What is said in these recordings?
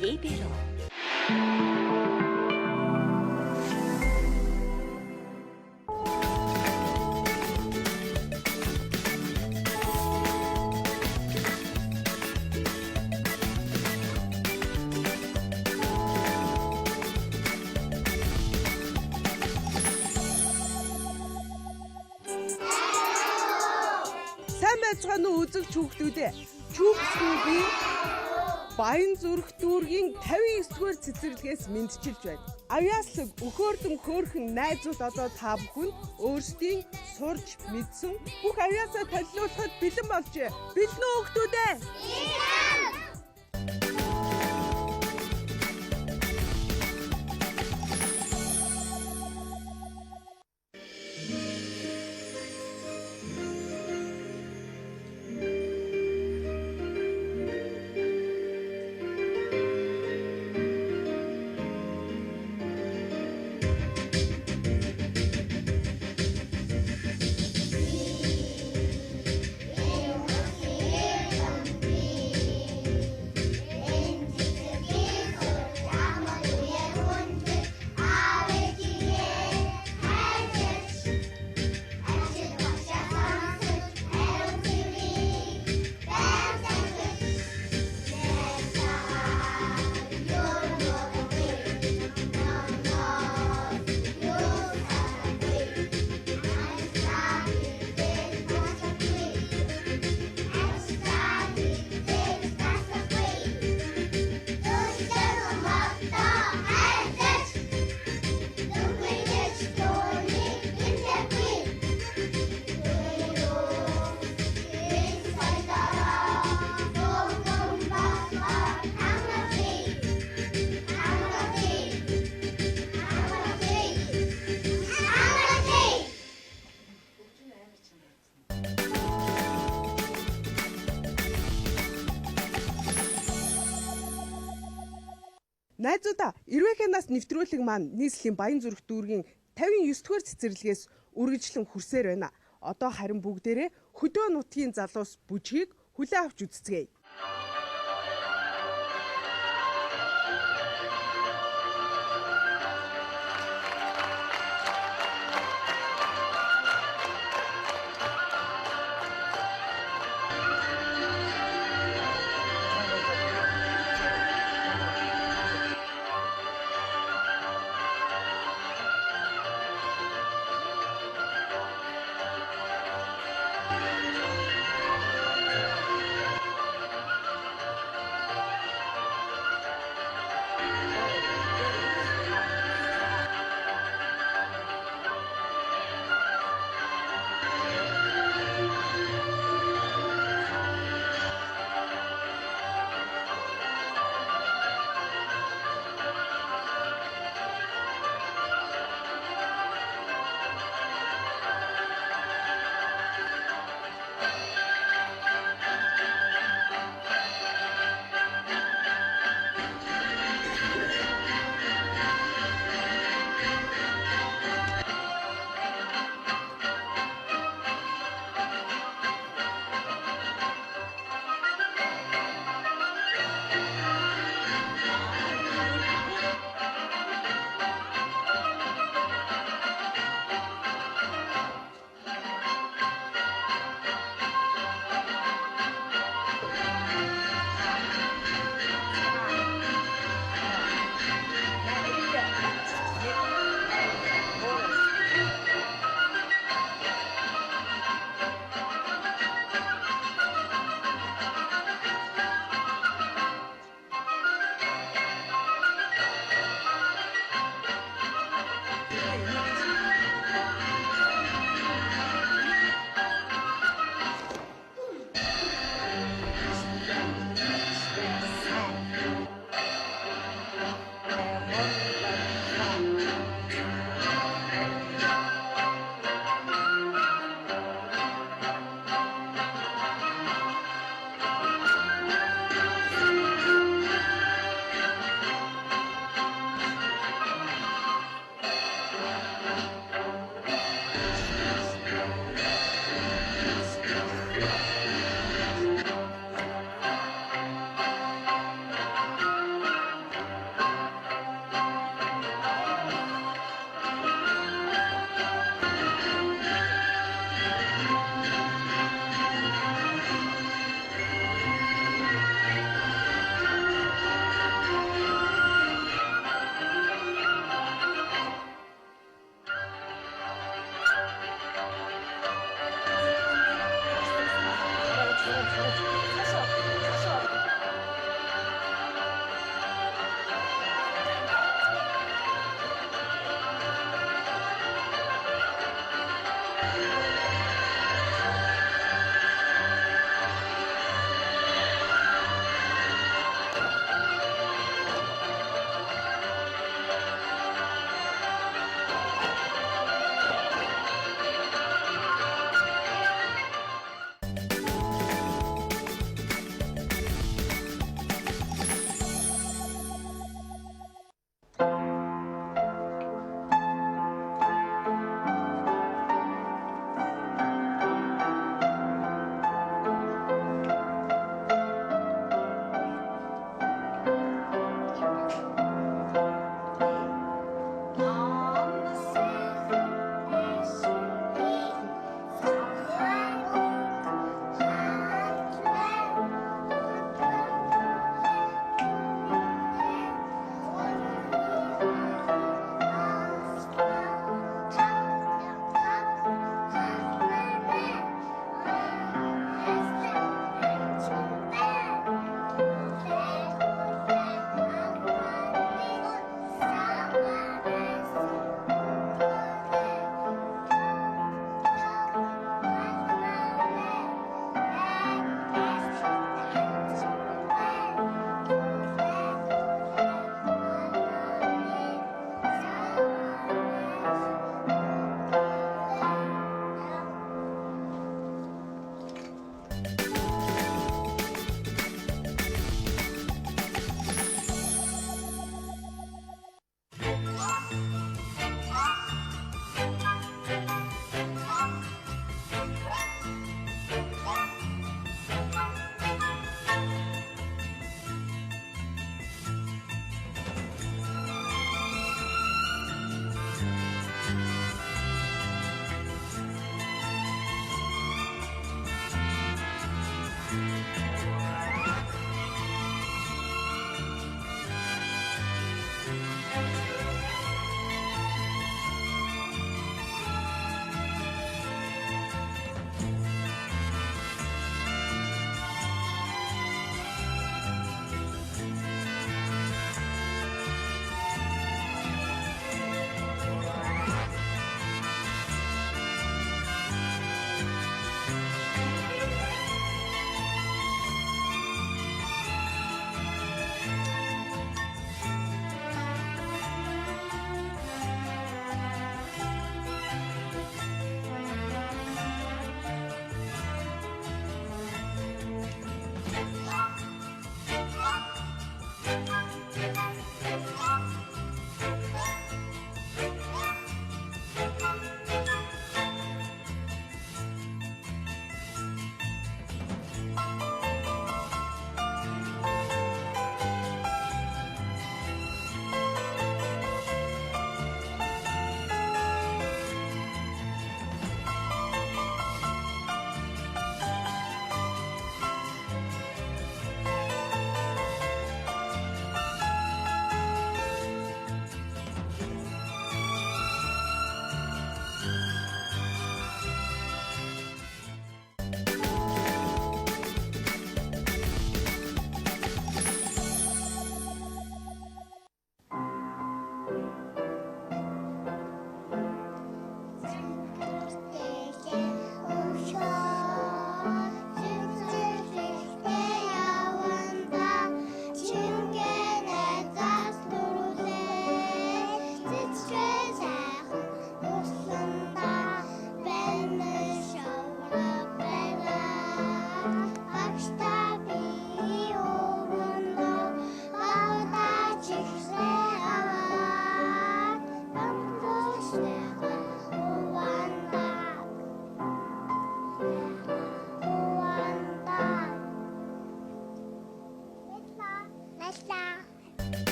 Libero. Сайн байцгаана уу үзэгч хүүхдүүдээ. Чүксүүгийн Баянзүрх дүүргийн 59-р цэцэрлэгээс мэдчилж байна. Авьяаслаг өхөөрдөн хөөрхөн найзууд одоо та бүхэнд өөрсдийн сурж мэдсэн бүх авьяасаа танилцуулахад бэлэн болжээ. Бэлэн үү хүүхдүүдээ? Найзуудаа, Ирвэхэнаас нэвтрүүлэг маань нийслэлийн Баянзүрх дүүргийн 59-р цэцэрлэгээс үргэлжлэн хүрсээр байна. Одоо харин бүгдээрээ хөдөө нутгийн залуус бүжгийг хүлээн авч үзцгээе.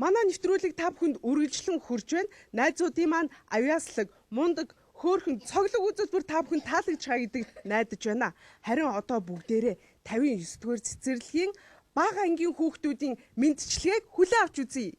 Манай нэвтрүүлэг та бүхэнд үргэлжлэн хүрч байна. Найзуудын маань авьяаслаг, мундаг, хөөрхөн цоглог үзэлбэр та бүхэнд таалагдчихаа гэдэг найдаж байна. Харин одоо бүгдээрээ 59 дугаар цэцэрлэгийн бага ангийн хүүхдүүдийн мэдчилгээг хүлээн авч үзье.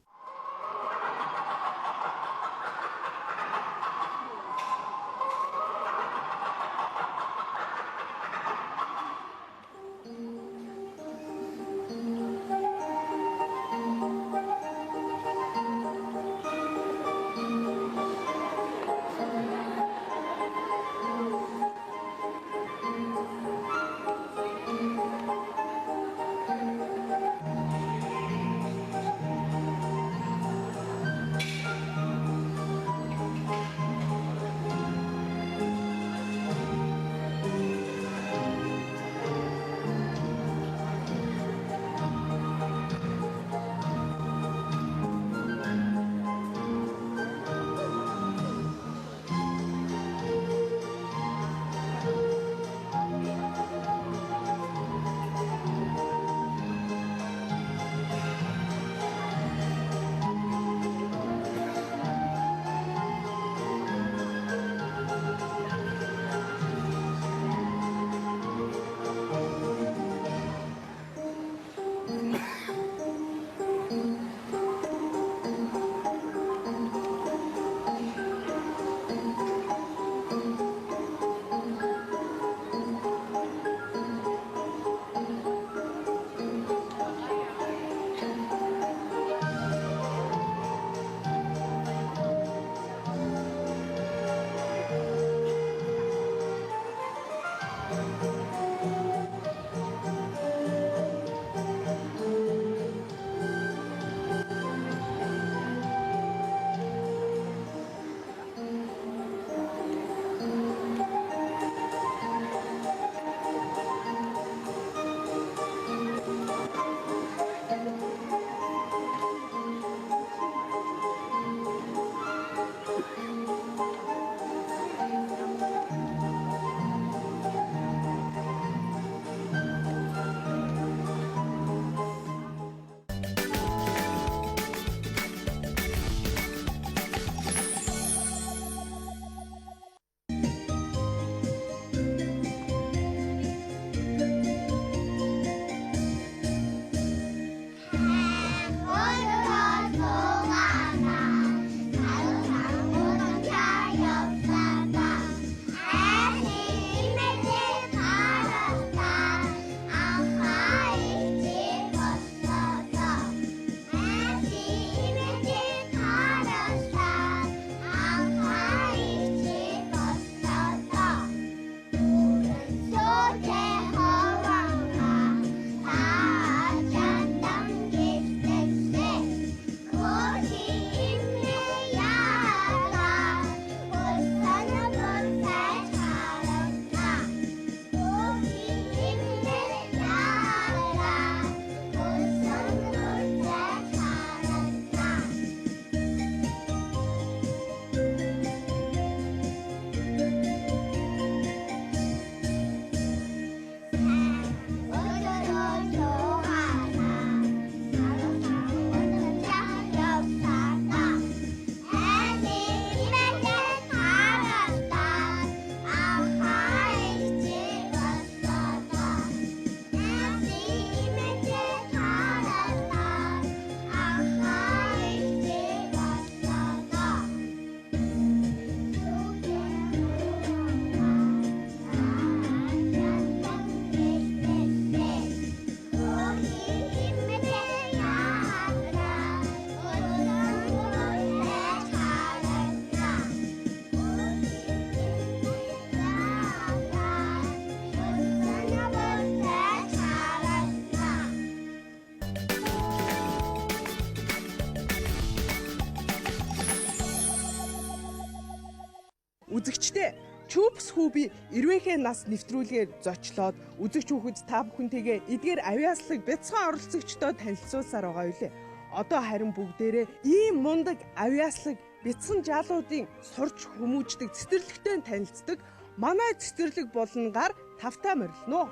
Үзэгчдээ Чүпс хүүби эрвээхээ нас нэвтрүүлгээр зочлоод үзэгч хүүхэд та бүхэнтэйгээ эдгээр авьяаслаг бяцхан оролцогчдоо танилцуулсаар байгаа юу лээ. Одоо харин бүгдээрээ ийм мундаг авьяаслаг бяцхан жаалуудын сурч хүмүүждэг цэцэрлэгтэй танилцдаг манай цэцэрлэг болонгаар тавтай морилно.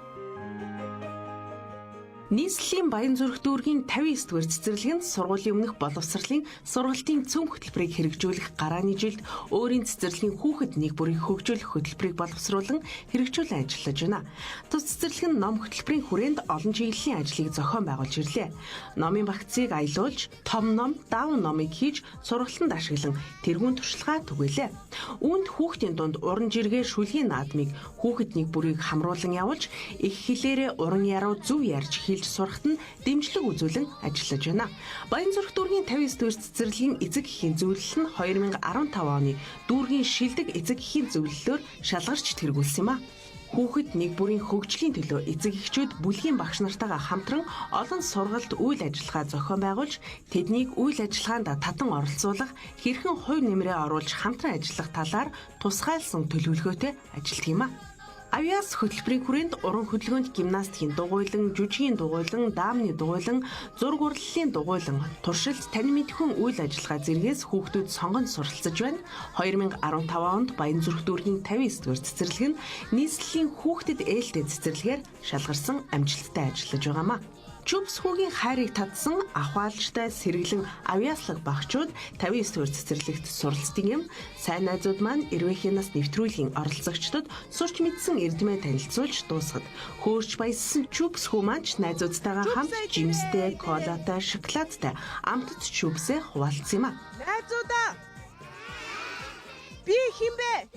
Нийслэлийн Баян зүрх дүүргийн 59-р цэцэрлэгэнд сургуулийн өмнөх боловсролын сургалтын цөм хөтөлбөрийг хэрэгжүүлэх гарааны жилд өөрийн цэцэрлэгийн хүүхэд нэг бүрийг хөгжүүлэх хөтөлбөрийг боловсруулан хэрэгжүүлэн ажиллаж байна. Тус цэцэрлэг нь ном хөтөлбөрийн хүрээнд олон чиглэлийн ажлыг зохион байгуулж ирлээ. Номын багцыг аялуулж, том ном, даун номыг хийж сургалтанд ашиглан тэргүүн туршлагаа түгээлээ. Үүнд хүүхдийн дунд уран жиргээ шүлгийн наадмыг хүүхэд нэг бүрийг хамруулан явуулж, их хэлээрээ уран яруу зөв ярьж хэлж сурахт нь дэмжлэг үзүүлэн ажиллаж байна. Баян зүрх дүүргийн 59-р цэцэрлэгийн эцэг эхийн зөвлөл нь 2015 оны дүүргийн шилдэг эцэг эхийн зөвлөлөөр шалгарч тэргүүлсэн юм а. Хүүхэд нэг бүрийн хөгжлийн төлөө эцэг эхчүүд бүлгийн багш нартайгаа хамтран олон сургалт үйл ажиллагаа зохион байгуулж, тэднийг үйл ажиллагаанд татан оролцуулах, хэрхэн хувь нэмрээ оруулж хамтран ажиллах талаар тусгайлсан төлөвлөгөөтэй ажилладаг юм а. Авьяас хөтөлбөрийн хүрээнд уран хөдөлгөөнд гимнастикийн дугуйлан, жүжигийн дугуйлан, даамны дугуйлан, зураг урлалын дугуйлан, туршилт, танин мэдхүйн үйл ажиллагаа зэргээс хүүхдүүд сонгон суралцж байна. 2015 онд Баян зүрх дүүргийн 59-р цэцэрлэг нь нийслэлийн хүүхдэд ээлтэй цэцэрлэгээр шалгарсан амжилттай ажиллаж байгаамаа. Чүбс хүүгийн хайрыг татсан ахуалжтай сэргэлэн авьяаслаг багчууд 59-р цэцэрлэгт суралцдаг юм. Сайн найзууд маань эрвээхийн нас нэвтрүүлгийн оролцогчдод сурч мэдсэн эрдэмээ танилцуулж дуусгад хөөрч баяссан чүбс хүү маань найзуудтайгаа хамт жимстэй, колатай, шоколадтай амтд чүбсээ хуваалцсан юм а. Найзуудаа. Би хинбэ?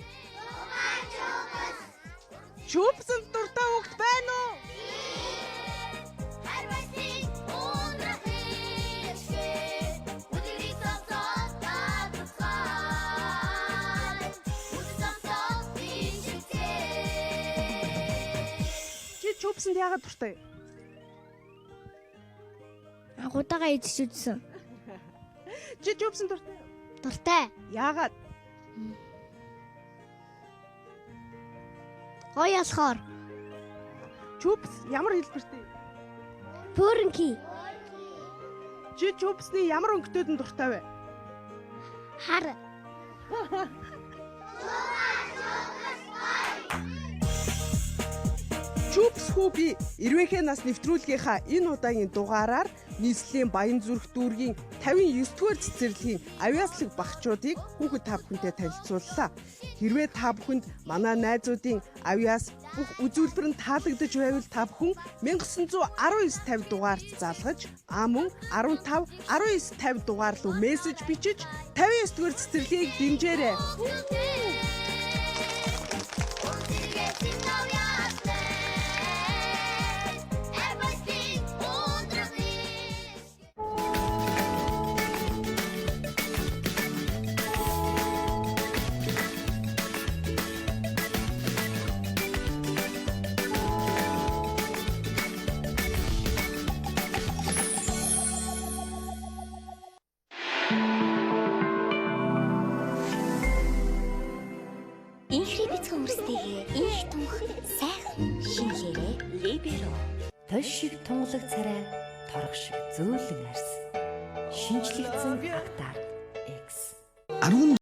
Чүбсэнд дуртай хүүхд байна уу? Чүбсэнд яагаад дуртай? Агуутаага идчихсэн. Чи чүбсэнд дуртай юу? Дуртай. Яагаад? Гоё болохоор. Чүбс ямар хэлбэртэй? Пүрэнки. Чи чүбсний ямар өнгөтөд нь дуртай вэ? Хар. Чүбс хүү би эрвээхийн нас нэвтрүүлгийнхаа энэ удаагийн дугаараар нийслэлийн Баян зүрх дүүргийн 59-р цэцэрлэгийн авьяаслаг багчуудыг хүүхэд та бүхэнтэй танилцууллаа. Хэрвээ та бүхэнд манай найзуудын авьяас бүх үзүүлбэр нь таалагдж байвал та бүхэн 191950 дугаарт залгаж мөн 15 1950 дугаар руу мессеж бичиж 59-р цэцэрлэгийг дэмжээрэй. Инхри бицхэн үрстэйгээ их тунх сайхан шинэлэрээ Либеро. Тош шиг тунгалаг царай, торох шиг зөөлөн арс. Шинжлэгдсэн Актар X